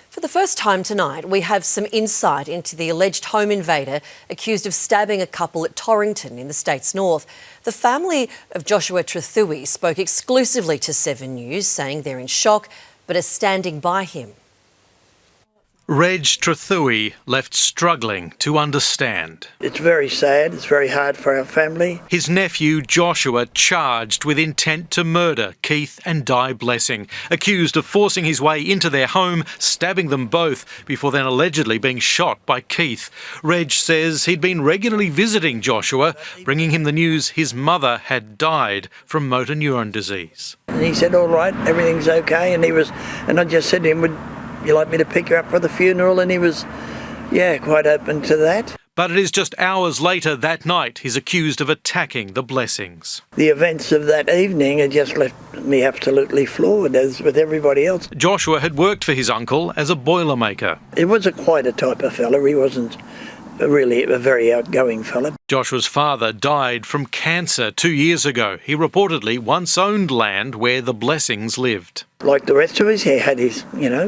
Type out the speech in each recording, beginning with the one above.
For the first time tonight, we have some insight into the alleged home invader accused of stabbing a couple at Torrington in the state's north. The family of Joshua Trethewey spoke exclusively to 7 News, saying they're in shock but are standing by him. Reg Trethewey left struggling to understand. It's very sad, it's very hard for our family. His nephew Joshua charged with intent to murder Keith and Di Blessing, accused of forcing his way into their home, stabbing them both, before then allegedly being shot by Keith. Reg says he'd been regularly visiting Joshua, bringing him the news his mother had died from motor neuron disease. And he said, all right, everything's okay. And I just said to him, would you like me to pick her up for the funeral? And he was, quite open to that. But it is just hours later that night he's accused of attacking the Blessings. The events of that evening had just left me absolutely floored, as with everybody else. Joshua had worked for his uncle as a boilermaker. It was quite a type of fella. He wasn't really a very outgoing fella. Joshua's father died from cancer 2 years ago. He reportedly once owned land where the Blessings lived. Like the rest of us, he had his,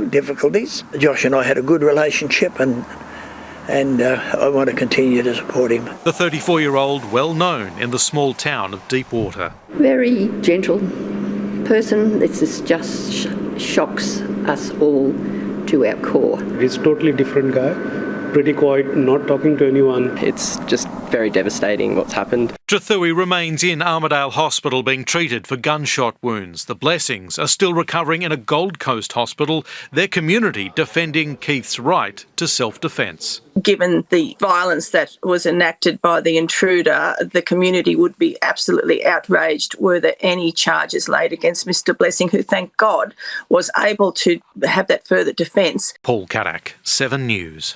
difficulties. Josh and I had a good relationship, and I want to continue to support him. The 34-year-old, well known in the small town of Deepwater. Very gentle person. This just shocks us all to our core. He's a totally different guy. Pretty quiet, not talking to anyone. It's just very devastating what's happened. Trethewey remains in Armidale Hospital being treated for gunshot wounds. The Blessings are still recovering in a Gold Coast hospital, their community defending Keith's right to self-defence. Given the violence that was enacted by the intruder, the community would be absolutely outraged were there any charges laid against Mr Blessing, who, thank God, was able to have that further defence. Paul Caddick, 7 News.